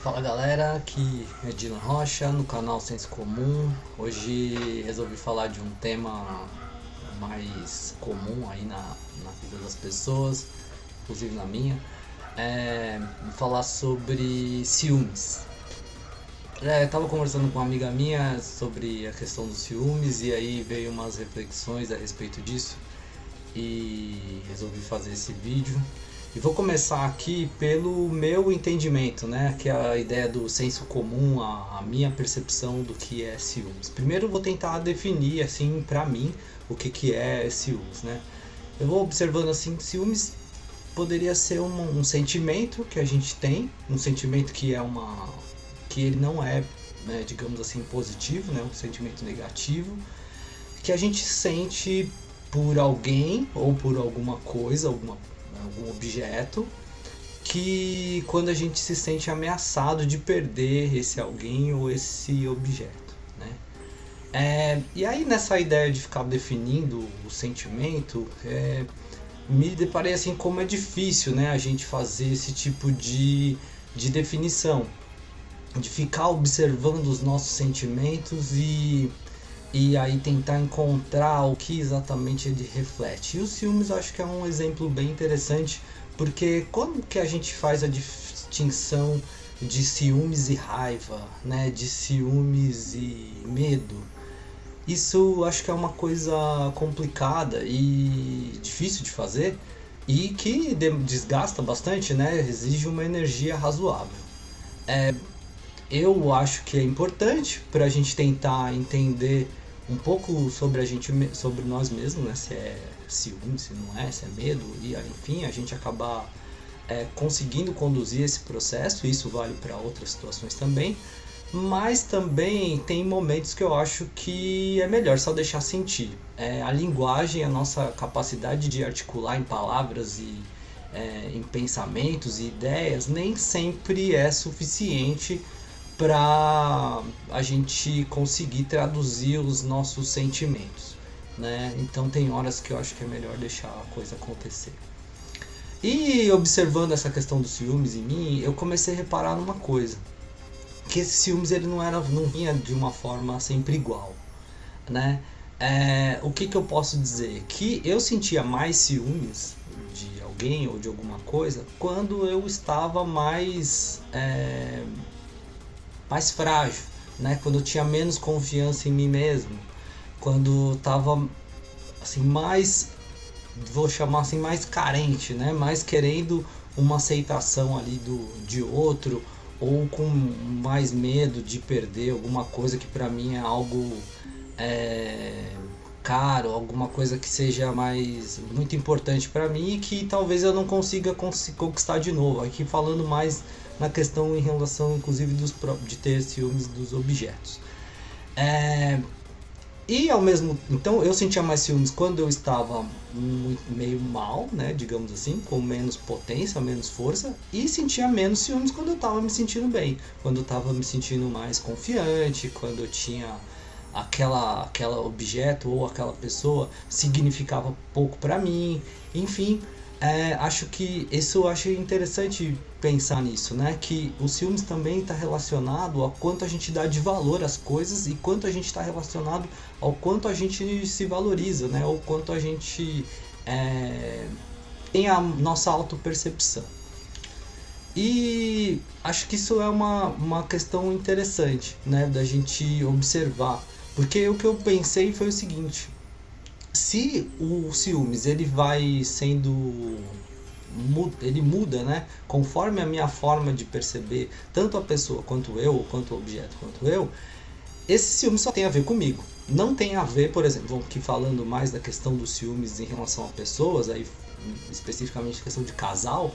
Fala galera, aqui é Dylan Rocha no canal Senso Comum. Hoje resolvi falar de um tema mais comum aí na vida das pessoas, inclusive na minha. Vou falar sobre ciúmes. Tava conversando com uma amiga minha sobre a questão dos ciúmes e aí veio umas reflexões a respeito disso e resolvi fazer esse vídeo. E vou começar aqui pelo meu entendimento, né? Que é a ideia do senso comum, a minha percepção do que é ciúmes. Primeiro eu vou tentar definir, assim, pra mim, o que é ciúmes, né? Eu vou observando, assim, que ciúmes poderia ser um sentimento que a gente tem, um sentimento que ele não é, né, digamos assim, positivo, né? Um sentimento negativo, que a gente sente por alguém ou por alguma coisa, algum objeto, que quando a gente se sente ameaçado de perder esse alguém ou esse objeto, né? E aí nessa ideia de ficar definindo o sentimento, me deparei assim como é difícil, né, a gente fazer esse tipo de definição, de ficar observando os nossos sentimentos e aí tentar encontrar o que exatamente ele reflete. E o ciúmes eu acho que é um exemplo bem interessante, porque como que a gente faz a distinção de ciúmes e raiva, né? De ciúmes e medo? Isso acho que é uma coisa complicada e difícil de fazer e que desgasta bastante, né? Exige uma energia razoável. Eu acho que é importante para a gente tentar entender um pouco sobre a gente, sobre nós mesmos, né? Se é ciúme, se não é, se é medo, e enfim, a gente acabar conseguindo conduzir esse processo. Isso vale para outras situações também, mas também tem momentos que eu acho que é melhor só deixar sentir. A linguagem, a nossa capacidade de articular em palavras e em pensamentos e ideias nem sempre é suficiente para a gente conseguir traduzir os nossos sentimentos, né? Então tem horas que eu acho que é melhor deixar a coisa acontecer. E observando essa questão dos ciúmes em mim, eu comecei a reparar numa coisa, que esse ciúmes ele não vinha de uma forma sempre igual, né? O que eu posso dizer? Que eu sentia mais ciúmes de alguém ou de alguma coisa quando eu estava mais frágil, né? Quando eu tinha menos confiança em mim mesmo, quando eu tava assim mais, vou chamar assim, mais carente, né? Mais querendo uma aceitação ali de outro, ou com mais medo de perder alguma coisa que para mim é algo caro, alguma coisa que seja mais muito importante para mim e que talvez eu não consiga conquistar de novo. Aqui falando mais na questão em relação inclusive de ter ciúmes dos objetos. E ao mesmo, então eu sentia mais ciúmes quando eu estava meio mal, né, digamos assim, com menos potência, menos força, e sentia menos ciúmes quando eu estava me sentindo bem, quando eu estava me sentindo mais confiante, quando eu tinha aquela objeto ou aquela pessoa significava pouco para mim, enfim. Acho que isso eu acho interessante pensar nisso, né? Que o ciúmes também está relacionado a quanto a gente dá de valor às coisas e quanto a gente está relacionado ao quanto a gente se valoriza, né? Ou quanto a gente tem a nossa autopercepção. E acho que isso é uma questão interessante, né? Da gente observar. Porque o que eu pensei foi o seguinte: se o ciúmes ele vai sendo, ele muda, né, conforme a minha forma de perceber tanto a pessoa quanto eu, ou quanto o objeto quanto eu, esse ciúme só tem a ver comigo, não tem a ver, por exemplo, aqui falando mais da questão dos ciúmes em relação a pessoas, aí especificamente a questão de casal,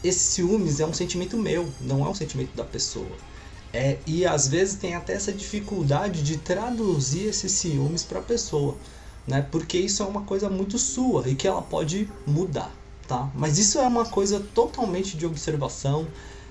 esse ciúmes é um sentimento meu, não é um sentimento da pessoa. E às vezes tem até essa dificuldade de traduzir esses ciúmes para a pessoa, né? Porque isso é uma coisa muito sua e que ela pode mudar, tá? Mas isso é uma coisa totalmente de observação.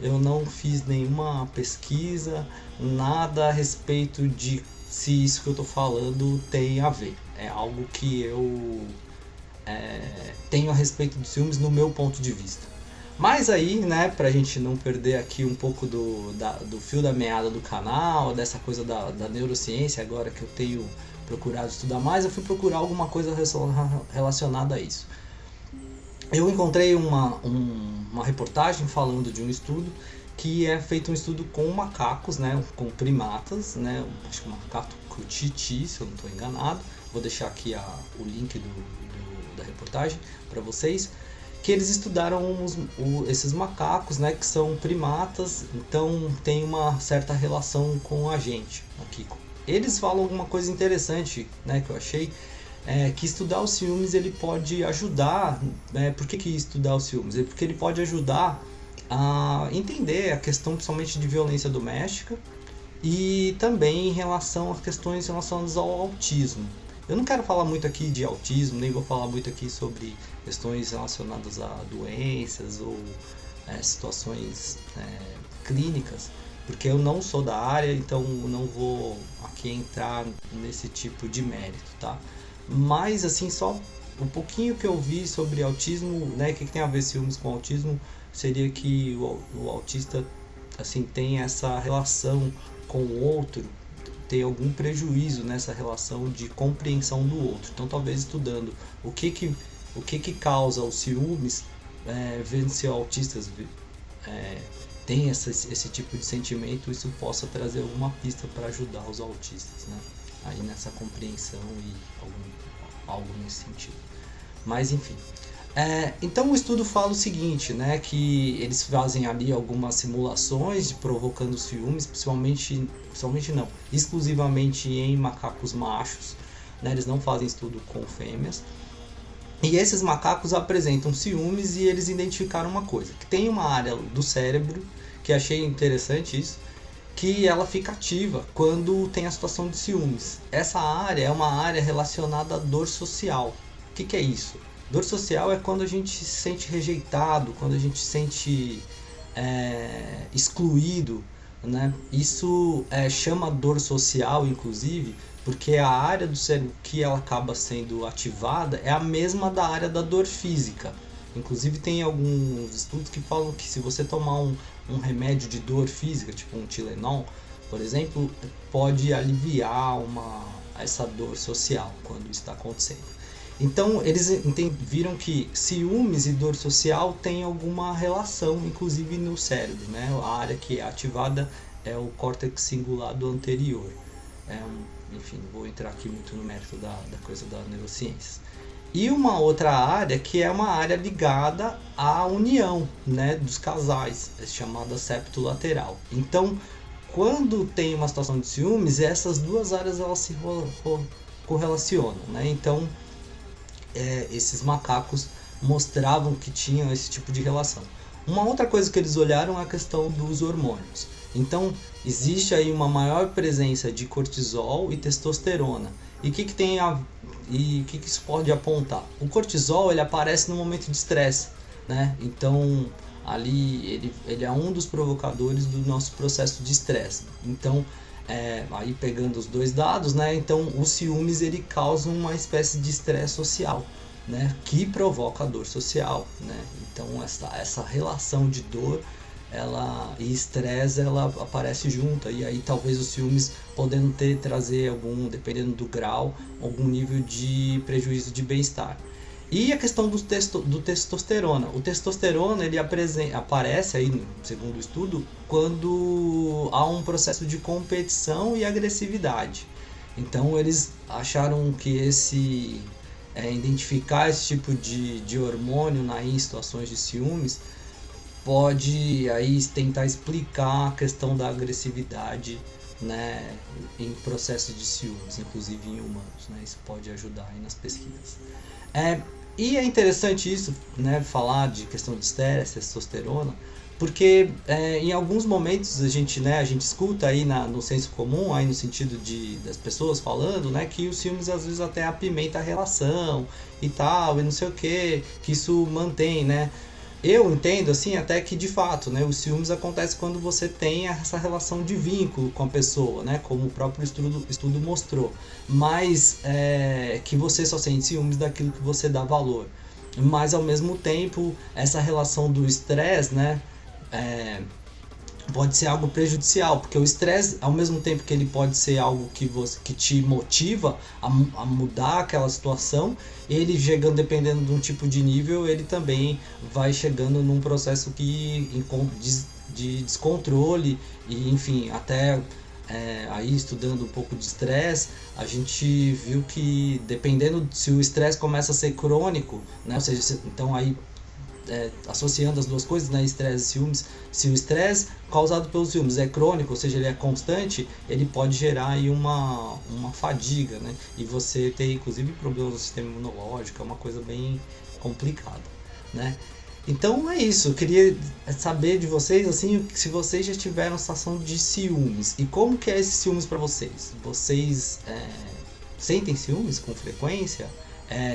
Eu não fiz nenhuma pesquisa, nada a respeito de se isso que eu estou falando tem a ver. É algo que eu tenho a respeito de ciúmes no meu ponto de vista. Mas aí, né, pra gente não perder aqui um pouco do fio da meada do canal, dessa coisa da neurociência, agora que eu tenho procurado estudar mais, eu fui procurar alguma coisa relacionada a isso. Eu encontrei uma reportagem falando de um estudo que é feito um estudo com macacos, né, com primatas, né, acho que o macaco Titi, se eu não estou enganado. Vou deixar aqui o link da reportagem para vocês. Que eles estudaram esses macacos, né, que são primatas, então tem uma certa relação com a gente aqui. Eles falam alguma coisa interessante, né, que eu achei, que estudar os ciúmes ele pode ajudar. Por que estudar os ciúmes? Porque ele pode ajudar a entender a questão principalmente de violência doméstica e também em relação a questões relacionadas ao autismo. Eu não quero falar muito aqui de autismo, nem vou falar muito aqui sobre questões relacionadas a doenças ou situações clínicas, porque eu não sou da área, então não vou aqui entrar nesse tipo de mérito, tá? Mas assim, só um pouquinho que eu vi sobre autismo, né, o que tem a ver ciúmes com autismo, seria que o autista assim tem essa relação com o outro, tem algum prejuízo nessa relação de compreensão do outro. Então talvez estudando o que causa os ciúmes, vendo se autistas tem esse tipo de sentimento, isso possa trazer alguma pista para ajudar os autistas, né? Aí nessa compreensão e algo nesse sentido. Mas enfim. Então o estudo fala o seguinte, né, que eles fazem ali algumas simulações provocando ciúmes, exclusivamente em macacos machos, né, eles não fazem estudo com fêmeas. E esses macacos apresentam ciúmes e eles identificaram uma coisa, que tem uma área do cérebro, que achei interessante isso, que ela fica ativa quando tem a situação de ciúmes. Essa área é uma área relacionada à dor social. O que é isso? Dor social é quando a gente se sente rejeitado, quando a gente se sente excluído, né? Isso chama dor social, inclusive, porque a área do cérebro que ela acaba sendo ativada é a mesma da área da dor física. Inclusive tem alguns estudos que falam que se você tomar um remédio de dor física, tipo um Tylenol, por exemplo, pode aliviar essa dor social quando isso está acontecendo. Então eles viram que ciúmes e dor social têm alguma relação, inclusive no cérebro, né? A área que é ativada é o córtex cingulado anterior. Enfim, não vou entrar aqui muito no mérito da coisa da neurociência. E uma outra área que é uma área ligada à união, né, dos casais, chamada septo lateral. Então, quando tem uma situação de ciúmes, essas duas áreas elas se correlacionam, né? Então, esses macacos mostravam que tinham esse tipo de relação. Uma outra coisa que eles olharam é a questão dos hormônios. Então, existe aí uma maior presença de cortisol e testosterona. E o que isso pode apontar? O cortisol ele aparece no momento de estresse, né? Então, ali ele é um dos provocadores do nosso processo de estresse. Então, aí pegando os dois dados, né? Então os ciúmes ele causa uma espécie de estresse social, né? Que provoca a dor social, né? Então essa relação de dor e estresse ela aparece junta, e aí talvez os ciúmes podendo trazer dependendo do grau, algum nível de prejuízo de bem-estar. E a questão do testosterona. O testosterona ele aparece aí, segundo o estudo, quando há um processo de competição e agressividade. Então eles acharam que identificar esse tipo de hormônio em situações de ciúmes pode aí tentar explicar a questão da agressividade, né, em processos de ciúmes, inclusive em humanos, né? Isso pode ajudar aí nas pesquisas. E é interessante isso, né, falar de questão de estresse, testosterona, porque em alguns momentos a gente escuta aí no senso comum, aí no sentido das pessoas falando, né, que os ciúmes às vezes até apimenta a relação e tal, e não sei o que isso mantém, né. Eu entendo assim até que de fato, né, os ciúmes acontecem quando você tem essa relação de vínculo com a pessoa, né, como o próprio estudo mostrou, mas que você só sente ciúmes daquilo que você dá valor. mas ao mesmo tempo essa relação do estresse, né, pode ser algo prejudicial, porque o estresse, ao mesmo tempo que ele pode ser algo que te motiva a mudar aquela situação, ele chegando, dependendo de um tipo de nível, ele também vai chegando num processo de descontrole e, enfim, até aí estudando um pouco de estresse, a gente viu que dependendo se o estresse começa a ser crônico, né, ou seja, então aí associando as duas coisas, né, estresse e ciúmes, se o estresse causado pelos ciúmes é crônico, ou seja, ele é constante, ele pode gerar aí uma fadiga, né, e você ter inclusive problemas no sistema imunológico, é uma coisa bem complicada, né. Então é isso, eu queria saber de vocês, assim, se vocês já tiveram situação de ciúmes, e como que é esse ciúmes para vocês? Vocês sentem ciúmes com frequência?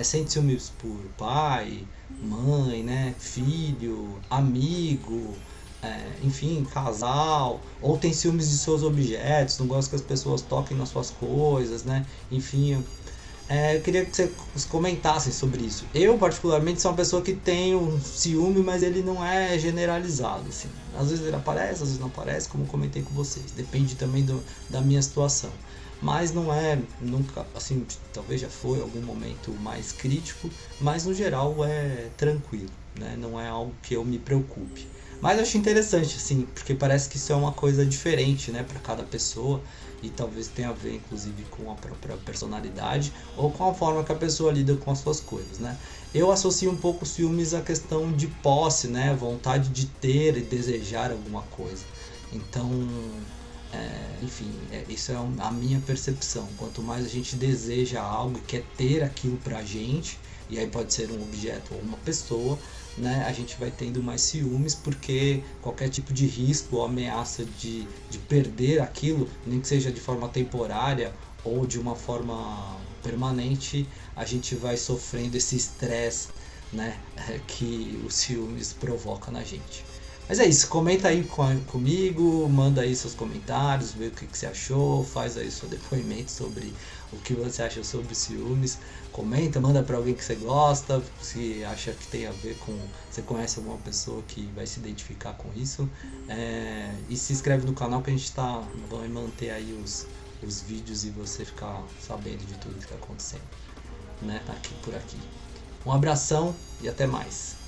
Sente ciúmes por pai, mãe, né, filho, amigo, enfim, casal, ou tem ciúmes de seus objetos, não gosta que as pessoas toquem nas suas coisas, né, enfim. Eu queria que vocês comentassem sobre isso. Eu, particularmente, sou uma pessoa que tem um ciúme, mas ele não é generalizado, assim. Às vezes ele aparece, às vezes não aparece, como eu comentei com vocês. Depende também da minha situação. Mas não é nunca, assim, talvez já foi algum momento mais crítico, mas no geral é tranquilo, né? Não é algo que eu me preocupe. Mas eu acho interessante, assim, porque parece que isso é uma coisa diferente, né, para cada pessoa e talvez tenha a ver, inclusive, com a própria personalidade ou com a forma que a pessoa lida com as suas coisas, né? Eu associo um pouco ciúmes à questão de posse, né, vontade de ter e desejar alguma coisa. Então, enfim, isso é a minha percepção. Quanto mais a gente deseja algo e quer ter aquilo pra gente, e aí pode ser um objeto ou uma pessoa, né, a gente vai tendo mais ciúmes, porque qualquer tipo de risco ou ameaça de perder aquilo, nem que seja de forma temporária ou de uma forma permanente, a gente vai sofrendo esse estresse, né, que o ciúmes provoca na gente. Mas é isso, comenta aí comigo, manda aí seus comentários, vê o que você achou, faz aí seu depoimento sobre o que você acha sobre ciúmes. Comenta, manda pra alguém que você gosta, se acha que tem a ver com... Você conhece alguma pessoa que vai se identificar com isso. E se inscreve no canal que a gente vai manter aí os vídeos e você ficar sabendo de tudo que está acontecendo, né, aqui por aqui. Um abração e até mais.